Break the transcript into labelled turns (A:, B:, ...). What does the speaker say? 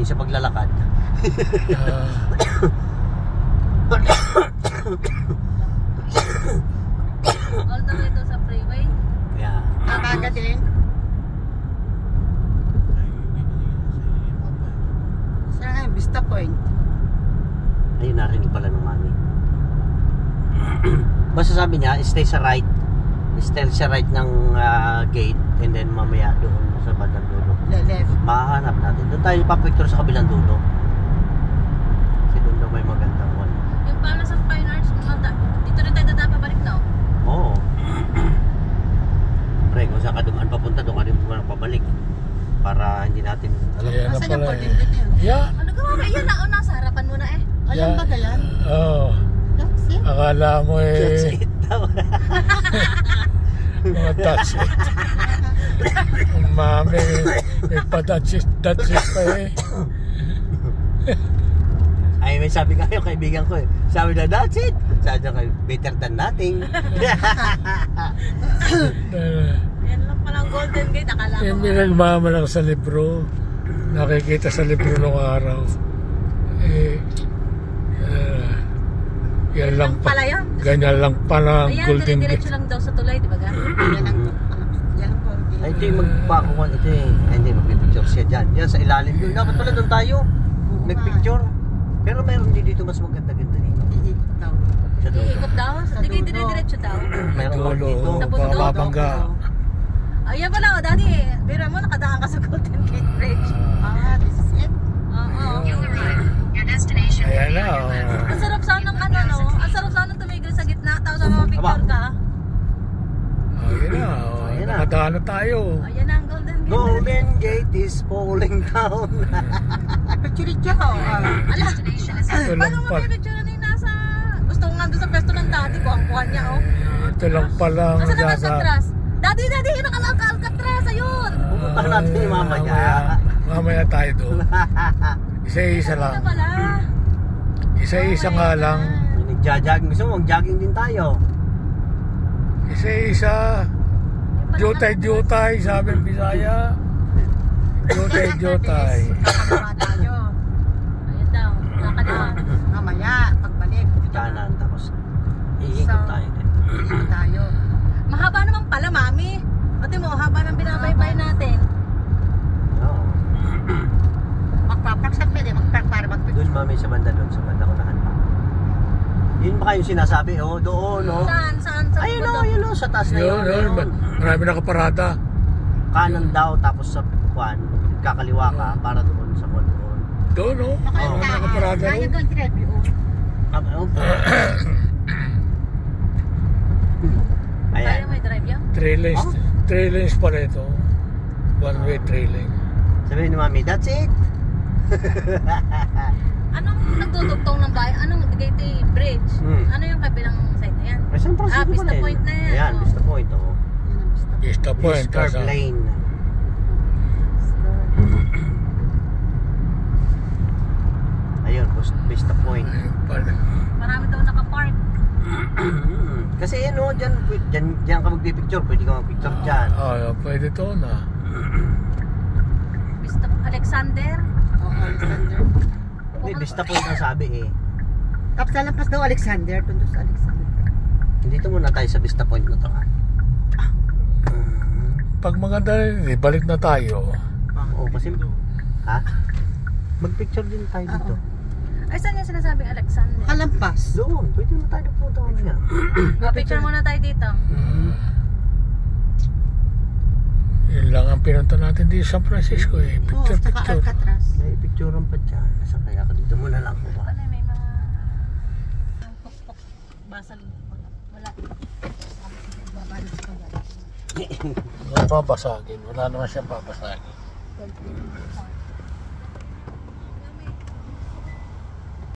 A: Yung sa paglalakad.
B: All the way to sa freeway.
A: Yeah.
C: Nakaka din. Saan nga yung Vista Point?
A: Ayun, narinig pala ng mami. Basta sabi niya, stay sa right. Stay sa right ng gate. And then mamaya doon sa bandang dulo.
C: Left.
A: Mahanap natin. Doon tayo papicture sa kabilang dulo. Kasi doon daw may magandang one.
B: Yung pala sa Fine Arts, dito rin tayo pabalik na.
A: Oo. Pre, kung saan ka dumaan papunta, doon ka rin pumunang pabalik. Para hindi natin alam.
D: Ayan na
C: Nasaan yung
D: pala
C: Golden Gate yun?
D: Yeah.
B: Ano gawa ba? Yan na, nasa harapan mo na eh.
C: Alam ba yan?
D: Oo.
C: That's it.
D: Akala mo
A: That's
D: eh.
A: it daw.
D: Mga that's it. Ang mami, may pa-that's it pa eh.
A: Ay, may sabi nga yung kaibigan ko eh. Sabi na, that's it. Sabi na, better than nothing.
B: Yan lang palang Golden Gate. Akala ko.
D: Yung pinagmamalang sa libro, nakikita sa libro nung araw. Yan lang
B: pala yan.
D: Ganyan lang pala ang
B: Ayan,
D: Golden
B: dire-diretso
D: Gate.
B: lang daw sa tulay, di ba ga?
C: Yan ang Golden
A: Ay, ito yung magpakuhan. Ito eh. Ay, hindi, magpipicture siya dyan. Yan, sa ilalim doon. Dapat pala doon tayo. Nagpicture. Pero mayroon din dito mas maganda-ganda dito.
C: Iikot daw.
A: Sa dulo.
B: Iikot daw. Hindi kayo dire-diretso daw.
A: Mayroon pa
D: Dulo,
A: dito.
B: Sa bundok.
D: babangga.
B: Ayan pala, o Daddy. Biro mo, nakadaan ka sa Golden Gate Bridge.
C: This is it.
B: Oo.
D: Ayan na, oh.
B: Ang sarap sanang ano, no? Ang sarap sanang tumigil sa gitna. Tapos ang mga picture ka.
D: Ayan na, oh.
A: Ayan na.
D: Nakadaan na tayo.
B: Ayan na ang Golden Gate.
A: Golden Gate is falling down.
C: Picture ko.
B: Ala,
D: Ito lang
B: paano mo
D: pala.
B: pipicture na yung nasa... Gusto ko nga doon sa pwesto ng daddy ko. Ang kuha niya, oh.
D: Ito lang pala ang
B: Asa naman sa
D: gagawin.
B: Alcatraz? Daddy, naka-Alcatraz. Ayun.
A: Pupunta natin yung mamaya.
D: Mamaya tayo doon. Isa-isa
B: Ano
D: lang.
B: pala?
D: Isa-isa nga lang.
A: Nagja-jogging. Gusto mo, mag-jogging din tayo.
D: Isa-isa. Jutay-jutay, sabi ng Bisaya. Jutay-jutay.
C: Kakagawa tayo.
B: Ayun daw. Nakadaan.
C: Mamaya, pagbalik.
A: Kanan, tapos iikot tayo din.
C: Iikot tayo.
B: Mahaba naman pala, mami. Pati mo, haba ng binabaybay natin.
A: Oo.
C: Magpapak, saan pwede? Magpapak para magpicture.
A: Doon mami sa banda doon, sa banda unahan pa. Yun ba kayo sinasabi? Oh, doon, no?
B: Saan? Sa
A: Ayun
B: bundok?
A: o, ayun o, sa taas na
D: Yun,
A: yun.
D: yun. Marami nakaparada.
A: Kanan daw, tapos sa kwan, kakaliwa ka para doon sa kwan doon.
D: Doon, oh. Oo, nakaparada
C: Kaya
D: doon.
C: doon, Trevi.
A: Ano?
B: Kaya
A: Ayan.
B: may drive yan?
D: 3 lanes pala ito. One way 3 lane.
A: Sabihin ni mami, that's it.
B: Anong nagdudugtong ng bayan? Anong gate bridge? Ano yung kabilang side na yan?
A: Ay, San Francisco
B: Vista
A: pala yun.
B: Point na yan.
A: Ayan,
B: Oh.
A: Vista Point, oh.
D: Vista Point.
A: East Curve
D: Tapos,
A: Lane. Ayun, Vista Point.
D: ayun pala.
B: Marami daw nakapark.
A: Kasi yun, oh, dyan ka magpipicture. Pwede ka magpicture dyan.
D: Pwede to na.
B: Vista Alexander.
C: Oo, Alexander.
A: Hindi, Vista Point ang sabi eh.
C: Tapos lalampas daw Alexander. Doon doon sa Alexander.
A: Dito muna tayo sa Vista Point na to.
D: Pag maganda rin, balik na tayo.
A: Oo, kasi... Ha? Magpicture din tayo dito.
B: Ay, saan yung sinasabing Alexander?
C: Kalampas.
A: Doon, pwede na tayo pumunta mamaya.
B: Picture muna tayo dito.
D: Yun lang ang pinunta natin dito sa San Francisco eh.
C: Oo,
D: Picture,
C: tsaka
D: picture.
C: Alcatraz.
A: May picturean pa dyan. Nasa kaya ka dito muna lang po ba?
B: Ano may mga... Basag. Wala.
D: Babasagin. Wala naman siya babasagin.